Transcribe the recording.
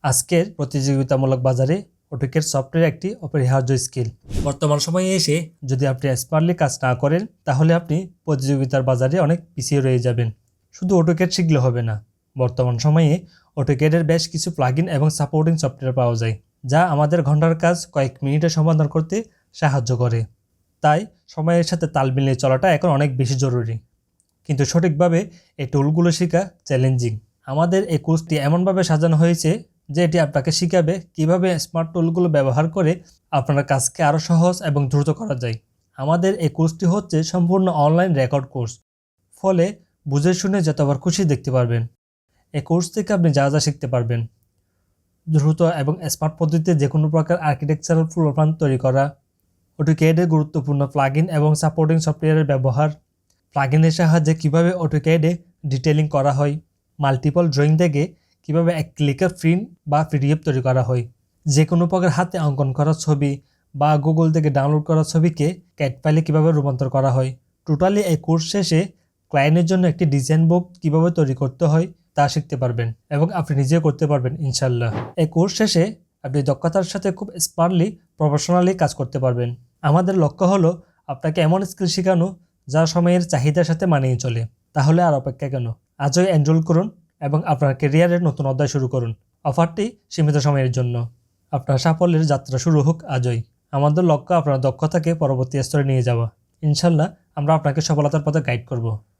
আজকের প্রতিযোগিতামূলক বাজারে অটোক্যাড সফটওয়্যার একটি অপরিহার্য স্কিল। বর্তমান সময়ে এসে যদি আপনি স্মার্টলি কাজ না করেন তাহলে আপনি প্রতিযোগিতার বাজারে অনেক পিছিয়ে রয়ে যাবেন। শুধু অটোক্যাড শিখলে হবে না, বর্তমান সময়ে অটোক্যাডের বেশ কিছু প্লাগইন এবং সাপোর্টিং সফটওয়্যার পাওয়া যায় যা আমাদের ঘন্টার কাজ কয়েক মিনিটে সমাধান করতে সাহায্য করে। তাই সময়ের সাথে তাল মিলিয়ে চলাটা এখন অনেক বেশি জরুরি, কিন্তু সঠিকভাবে এই টুলগুলো শেখা চ্যালেঞ্জিং। আমাদের এই কোর্সটি এমনভাবে সাজানো হয়েছে যে এটি আপনাকে শেখাবে কিভাবে স্মার্ট টুলগুলো ব্যবহার করে আপনার কাজকে আরও সহজ এবং দ্রুত করা যায়। আমাদের এই কোর্সটি হচ্ছে সম্পূর্ণ অনলাইন রেকর্ড কোর্স, ফলে বুঝে শুনে যতবার খুশি দেখতে পারবেন। এই কোর্স থেকে আপনি যা যা শিখতে পারবেন: দ্রুত এবং স্মার্ট পদ্ধতিতে যে কোনো প্রকার আর্কিটেকচারাল ফ্লোর প্ল্যান তৈরি করা, অটোক্যাডের গুরুত্বপূর্ণ প্লাগইন এবং সাপোর্টিং সফটওয়্যারের ব্যবহার, প্লাগইনের সাহায্যে কীভাবে অটোক্যাডে ডিটেইলিং করা হয়, মাল্টিপল ড্রয়িং থেকে কীভাবে এক ক্লিকে প্রিন্ট বা পিডিএফ তৈরি করা হয়, যে কোনো প্রকার হাতে অঙ্কন করা ছবি বা গুগল থেকে ডাউনলোড করা ছবিকে ক্যাড ফাইলে কীভাবে রূপান্তর করা হয়। টোটালি এই কোর্স শেষে ক্লায়েন্টের জন্য একটি ডিজাইন বুক কীভাবে তৈরি করতে হয় তা শিখতে পারবেন এবং আপনি নিজেও করতে পারবেন ইনশাল্লাহ। এই কোর্স শেষে আপনি দক্ষতার সাথে খুব স্মার্টলি প্রফেশনালি কাজ করতে পারবেন। আমাদের লক্ষ্য হলো আপনাকে এমন স্কিল শেখানো যা সময়ের চাহিদার সাথে মানিয়ে চলে। তাহলে আর অপেক্ষা কেন? আজই এনরোল করুন এবং আপনার ক্যারিয়ারের নতুন অধ্যায় শুরু করুন। অফারটি সীমিত সময়ের জন্য। আপনার সাফল্যের যাত্রা শুরু হোক আজই। আমাদের লক্ষ্য আপনার দক্ষতাকে পরবর্তী স্তরে নিয়ে যাওয়া। ইনশাল্লাহ আমরা আপনাকে সফলতার পথে গাইড করব।